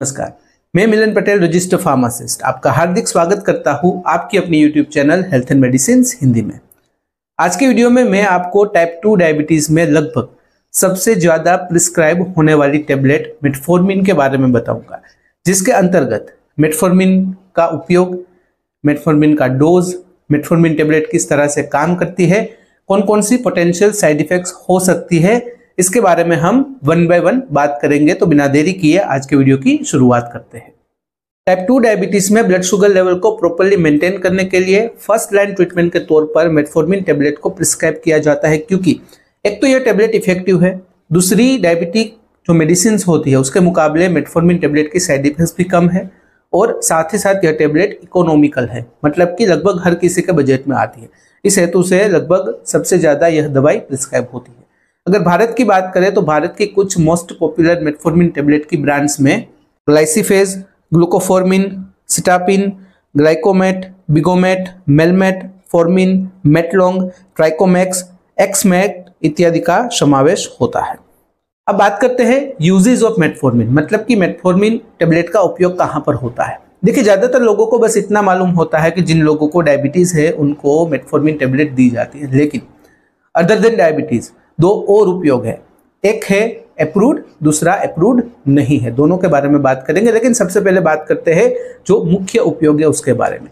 नमस्कार, मैं मिलन Patel, registered pharmacist, आपका हार्दिक स्वागत करता हूं आपकी अपनी YouTube channel health and medicine Hindi में। आज की वीडियो में मैं आपको टाइप 2 डायबिटीज में लगभग सबसे ज्यादा प्रिस्क्राइब होने वाली टेबलेट मेटफॉर्मिन के बारे में बताऊंगा, जिसके अंतर्गत मेटफॉर्मिन का उपयोग, मेटफॉर्मिन का डोज, मेटफॉर्मिन टेबलेट किस तरह से काम करती है, कौन कौन सी पोटेंशियल साइड इफेक्ट्स हो सकती है, इसके बारे में हम वन बाय वन बात करेंगे। तो बिना देरी किए आज के वीडियो की शुरुआत करते हैं। टाइप 2 डायबिटीज में ब्लड शुगर लेवल को प्रॉपर्ली मेंटेन करने के लिए फर्स्ट लाइन ट्रीटमेंट के तौर पर मेटफॉर्मिन टेबलेट को प्रिस्क्राइब किया जाता है, क्योंकि एक तो यह टेबलेट इफेक्टिव है, दूसरी डायबिटिक जो मेडिसिन होती है उसके मुकाबले मेटफॉर्मिन टेबलेट की साइड इफेक्ट्स भी कम है, और साथ ही साथ यह टेबलेट इकोनॉमिकल है, मतलब कि लगभग हर किसी के बजट में आती है। इस हेतु से लगभग सबसे ज्यादा यह दवाई प्रिस्क्राइब होती है। अगर भारत की बात करें तो भारत की कुछ मोस्ट पॉपुलर मेटफॉर्मिन टेबलेट की ब्रांड्स में ग्लाइसिफेज, ग्लूकोफॉर्मिन, सिटापिन, ग्लाइकोमेट, बिगोमेट, मेलमेट, फॉर्मिन, मेटलॉन्ग, ट्राइकोमैक्स, एक्समेट इत्यादि का समावेश होता है। अब बात करते हैं यूजेस ऑफ मेटफॉर्मिन, मतलब कि मेटफॉर्मिन टेबलेट का उपयोग कहाँ पर होता है। देखिए, ज्यादातर लोगों को बस इतना मालूम होता है कि जिन लोगों को डायबिटीज है उनको मेटफॉर्मिन टेबलेट दी जाती है, लेकिन अदर देन डायबिटीज दो और उपयोग है। एक है अप्रूव्ड, दूसरा अप्रूव्ड नहीं है। दोनों के बारे में बात करेंगे, लेकिन सबसे पहले बात करते हैं जो मुख्य उपयोग है उसके बारे में।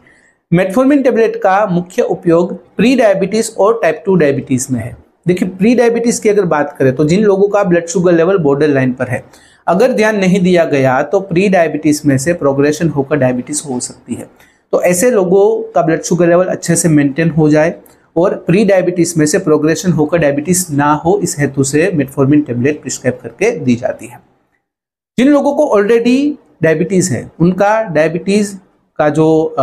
मेटफॉर्मिन टेबलेट का मुख्य उपयोग प्री डायबिटीज और टाइप 2 डायबिटीज में है। देखिए, प्री डायबिटीज की अगर बात करें तो जिन लोगों का blood sugar level border line पर है, अगर ध्यान नहीं दिया गया तो प्री डायबिटीज में से प्रोग्रेशन होकर डायबिटीज हो सकती है। तो ऐसे लोगों का ब्लड शुगर लेवल अच्छे से मेंटेन हो जाए और प्री डायबिटीज में से प्रोग्रेशन होकर डायबिटीज ना हो, इस हेतु से मेटफॉर्मिन टेबलेट प्रिस्क्राइब करके दी जाती है। जिन लोगों को ऑलरेडी डायबिटीज है, उनका डायबिटीज का जो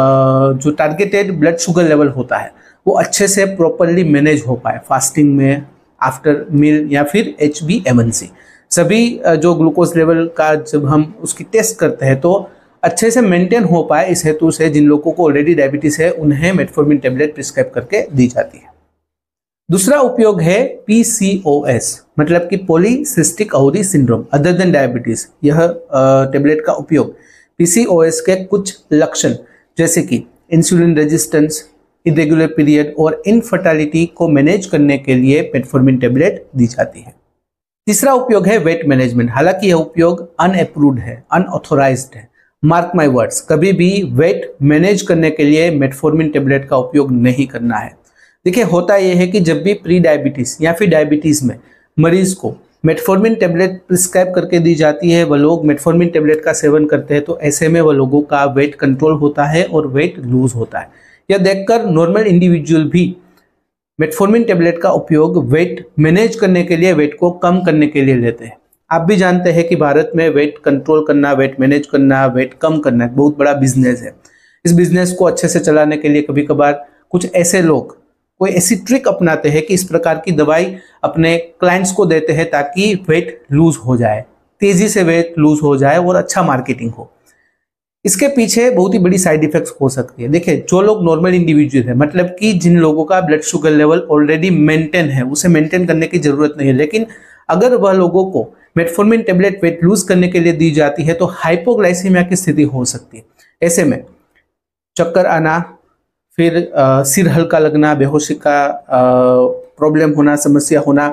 टारगेटेड ब्लड शुगर लेवल होता है वो अच्छे से प्रॉपरली मैनेज हो पाए, फास्टिंग में, आफ्टर मील या फिर HbA1c सभी जो ग्लूकोज लेवल का जब हम उसकी टेस्ट करते हैं तो अच्छे से मेंटेन हो पाए, इस हेतु से जिन लोगों को ऑलरेडी डायबिटीज है उन्हें मेटफॉर्मिन टेबलेट प्रिस्क्राइब करके दी जाती है। दूसरा उपयोग है PCOS, मतलब कि polycystic ovary syndrome, other than diabetes. यह टेबलेट का उपयोग PCOS के कुछ लक्षण जैसे कि इंसुलिन रेजिस्टेंस, इरेगुलर पीरियड और इनफर्टिलिटी को मैनेज करने के लिए मेटफॉर्मिन टेबलेट दी जाती है। तीसरा उपयोग है वेट मैनेजमेंट। हालांकि यह उपयोग अनअप्रूव्ड है, अनऑथोराइज्ड है। मार्क माई वर्ड्स, कभी भी वेट मैनेज करने के लिए मेटफॉर्मिन टेबलेट का उपयोग नहीं करना है। देखिए, होता यह है कि जब भी प्री डायबिटीज या फिर डायबिटीज में मरीज को मेटफॉर्मिन टेबलेट प्रिस्क्राइब करके दी जाती है, वह लोग मेटफॉर्मिन टेबलेट का सेवन करते हैं, तो ऐसे में वह लोगों का वेट कंट्रोल होता है और वेट लूज होता है। यह देखकर नॉर्मल इंडिविजुअल भी मेटफॉर्मिन टेबलेट का उपयोग वेट मैनेज करने के लिए, वेट को कम करने के लिए लेते हैं। आप भी जानते हैं कि भारत में वेट कंट्रोल करना, वेट मैनेज करना, वेट कम करना एक बहुत बड़ा बिजनेस है। इस बिजनेस को अच्छे से चलाने के लिए कभी कभार कुछ ऐसे लोग कोई ऐसी ट्रिक अपनाते हैं कि इस प्रकार की दवाई अपने क्लाइंट्स को देते हैं ताकि वेट लूज हो जाए, तेजी से वेट लूज हो जाए और अच्छा मार्केटिंग हो। इसके पीछे बहुत ही बड़ी साइड इफेक्ट्स हो सकती है। देखिए, जो लोग नॉर्मल इंडिविजुअल है, मतलब कि जिन लोगों का blood sugar level already maintain है, उसे मेंटेन करने की जरूरत नहीं है, लेकिन अगर वह लोगों को मेटफॉर्मिन टेबलेट वेट लूज करने के लिए दी जाती है तो हाइपोग्लाइसीमिया की स्थिति हो सकती है। ऐसे में चक्कर आना, फिर सिर हल्का लगना, बेहोशी का प्रॉब्लम होना, समस्या होना,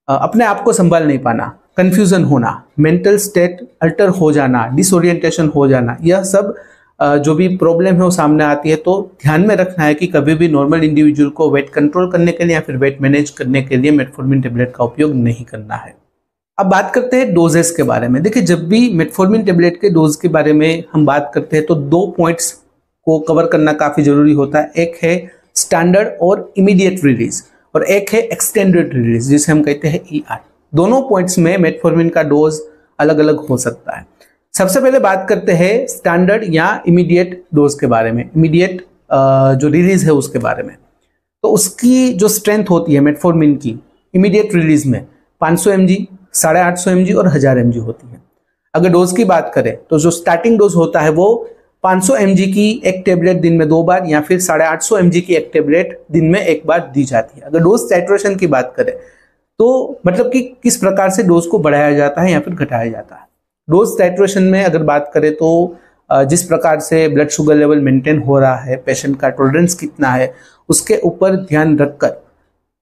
अपने आप को संभाल नहीं पाना, कंफ्यूजन होना, मेंटल स्टेट अल्टर हो जाना, डिसोरिएंटेशन हो जाना, यह सब जो भी प्रॉब्लम है वो सामने आती है। तो ध्यान में रखना है कि कभी भी नॉर्मल इंडिविजुअल को वेट कंट्रोल करने के लिए या फिर वेट मैनेज करने के लिए मेटफॉर्मिन टेबलेट का उपयोग नहीं करना है। अब बात करते हैं डोजेस के बारे में। देखिए, जब भी मेटफॉर्मिन टेबलेट के डोज के बारे में हम बात करते हैं तो दो पॉइंट्स को कवर करना काफी जरूरी होता है। एक है स्टैंडर्ड और इमीडिएट रिलीज, और एक है एक्सटेंडेड रिलीज, जिसे हम कहते हैं ER। दोनों पॉइंट्स में मेटफॉर्मिन का डोज अलग अलग हो सकता है। सबसे पहले बात करते हैं स्टैंडर्ड या इमीडिएट डोज के बारे में, इमीडिएट जो रिलीज है उसके बारे में। तो उसकी जो स्ट्रेंथ होती है मेटफॉर्मिन की इमीडिएट रिलीज में 500 mg, 850 mg और 1000 mg होती है। अगर डोज की बात करें तो जो स्टार्टिंग डोज होता है वो 500 mg की एक टेबलेट दिन में 2 बार या फिर 850 mg की एक टेबलेट दिन में 1 बार दी जाती है। अगर डोज सैचुरेशन की बात करें तो मतलब कि किस प्रकार से डोज को बढ़ाया जाता है या फिर घटाया जाता है। डोज टाइट्रेशन में अगर बात करें तो जिस प्रकार से ब्लड शुगर लेवल मेंटेन हो रहा है, पेशेंट का टॉलरेंस कितना है, उसके ऊपर ध्यान रखकर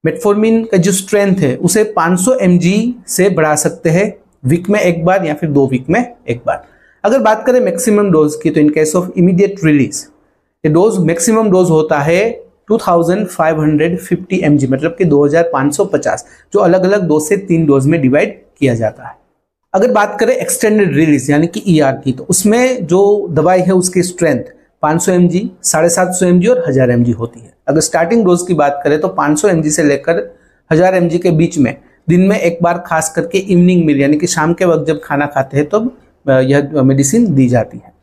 मेटफॉर्मिन का जो स्ट्रेंथ है उसे 500 mg से बढ़ा सकते हैं, वीक में एक बार या फिर 2 वीक में एक बार। अगर बात करें मैक्सिमम डोज की, तो in case of immediate release ये डोज मैक्सिमम डोज होता है 2550 mg, मतलब कि 2550, जो अलग अलग 2 से 3 डोज में डिवाइड किया जाता है। अगर बात करें एक्सटेंडेड रिलीज यानी कि ER की, तो उसमें जो दवाई है उसकी स्ट्रेंथ 500 mg, 750 mg और 1000 mg होती है। अगर स्टार्टिंग डोज की बात करें तो 500 mg से लेकर 1000 mg के बीच में दिन में एक बार, खास करके इवनिंग मील यानी कि शाम के वक्त जब खाना खाते हैं तब यह मेडिसिन दी जाती है।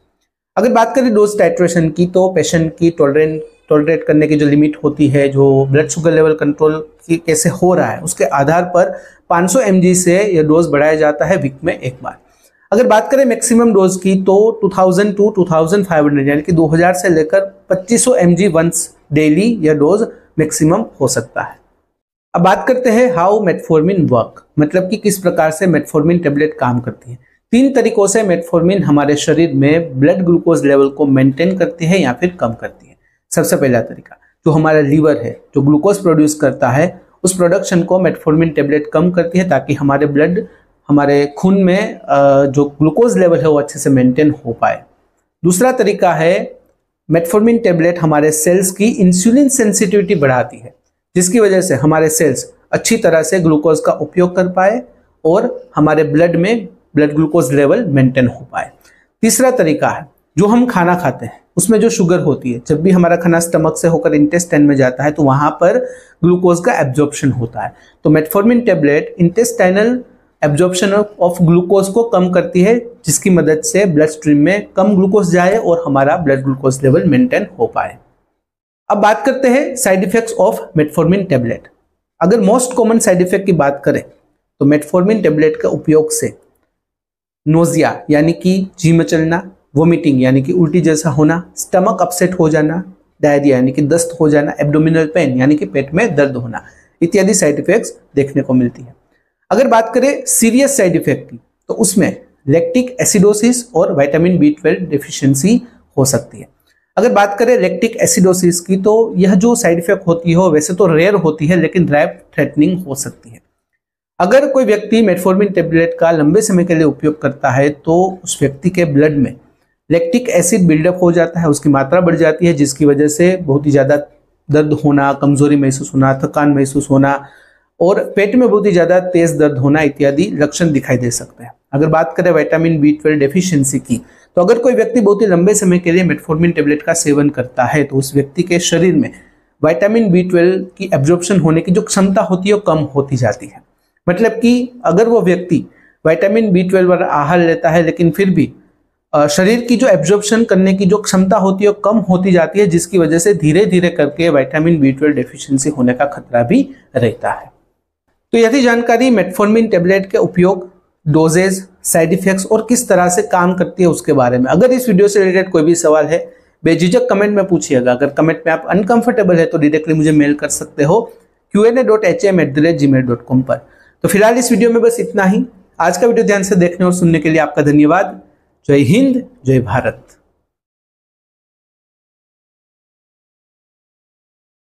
अगर बात करें डोज टाइट्रेशन की, तो पेशेंट की टॉलरेट करने की जो लिमिट होती है, जो ब्लड शुगर लेवल कंट्रोल की कैसे हो रहा है, उसके आधार पर 500 mg से यह डोज बढ़ाया जाता है वीक में एक बार। अगर बात करें मैक्सिमम डोज की, तो 2000 टू 2500 यानी कि 2000 से लेकर 2500 mg वंस डेली यह डोज मैक्सिमम हो सकता है। अब बात करते हैं हाउ मेटफॉर्मिन वर्क, मतलब कि किस प्रकार से मेटफॉर्मिन टेबलेट काम करती है। 3 तरीकों से मेटफॉर्मिन हमारे शरीर में ब्लड ग्लूकोज लेवल को मेंटेन करती है या फिर कम करती है। सबसे पहला तरीका, जो हमारा लीवर है, जो ग्लूकोज प्रोड्यूस करता है, उस प्रोडक्शन को मेटफॉर्मिन टेबलेट कम करती है ताकि हमारे खून में जो ग्लूकोज लेवल है वो अच्छे से मेंटेन हो पाए। दूसरा तरीका है, मेटफॉर्मिन टेबलेट हमारे सेल्स की इंसुलिन सेंसिटिविटी बढ़ाती है, जिसकी वजह से हमारे सेल्स अच्छी तरह से ग्लूकोज का उपयोग कर पाए और हमारे ब्लड में ब्लड ग्लूकोज लेवल मेंटेन हो पाए। तीसरा तरीका है, जो हम खाना खाते हैं उसमें जो शुगर होती है, जब भी हमारा खाना स्टमक से होकर इंटेस्टाइन में जाता है तो वहां पर ग्लूकोज का एब्जॉर्प्शन होता है। तो metformin tablet intestinal absorption of glucose को कम करती है, जिसकी मदद से ब्लड स्ट्रीम में कम ग्लूकोज जाए और हमारा ब्लड ग्लूकोज लेवल मेंटेन हो पाए। अब बात करते हैं side effects of metformin tablet. अगर मोस्ट कॉमन साइड इफेक्ट की बात करें तो मेटफॉर्मिन टेबलेट के उपयोग से नोजिया यानी कि जी मचलना, वोमिटिंग यानी कि उल्टी जैसा होना, स्टमक अपसेट हो जाना, डायरिया यानी कि दस्त हो जाना, एब्डोमिनल पेन यानी कि पेट में दर्द होना, इत्यादि साइड इफेक्ट्स देखने को मिलती है। अगर बात करें सीरियस साइड इफेक्ट की, तो उसमें लैक्टिक एसिडोसिस और विटामिन B12 डेफिशिएंसी हो सकती है। अगर बात करें लैक्टिक एसिडोसिस की, तो यह जो साइड इफेक्ट होती है वैसे तो रेयर होती है, लेकिन लाइफ थ्रेटनिंग हो सकती है। अगर कोई व्यक्ति मेटफॉर्मिन टेबलेट का लंबे समय के लिए उपयोग करता है तो उस व्यक्ति के ब्लड में लैक्टिक एसिड बिल्डअप हो जाता है, उसकी मात्रा बढ़ जाती है, जिसकी वजह से बहुत ही ज़्यादा दर्द होना, कमजोरी महसूस होना, थकान महसूस होना और पेट में बहुत ही ज़्यादा तेज दर्द होना इत्यादि लक्षण दिखाई दे सकते हैं। अगर बात करें विटामिन B12 डेफिशिएंसी की, तो अगर कोई व्यक्ति बहुत ही लंबे समय के लिए मेटफॉर्मिन टेबलेट का सेवन करता है तो उस व्यक्ति के शरीर में विटामिन B12 की एब्जॉर्प्शन होने की जो क्षमता होती है वो कम होती जाती है। मतलब कि अगर वो व्यक्ति विटामिन B12 वाला आहार लेता है लेकिन फिर भी शरीर की जो एब्जॉर्प्शन करने की जो क्षमता होती है वो कम होती जाती है, जिसकी वजह से धीरे धीरे करके विटामिन B12 डेफिशिएंसी होने का खतरा भी रहता है। तो यह थी जानकारी मेटफॉर्मिन टेबलेट के उपयोग, डोजेज, साइड इफेक्ट्स और किस तरह से काम करती है उसके बारे में। अगर इस वीडियो से रिलेटेड कोई भी सवाल है बेझिझक कमेंट में पूछिएगा। अगर कमेंट में आप अनकंफर्टेबल है तो डायरेक्टली मुझे मेल कर सकते हो qa.hm@gmail.com पर। तो फिलहाल इस वीडियो में बस इतना ही। आज का वीडियो ध्यान से देखने और सुनने के लिए आपका धन्यवाद। जय हिंद, जय भारत।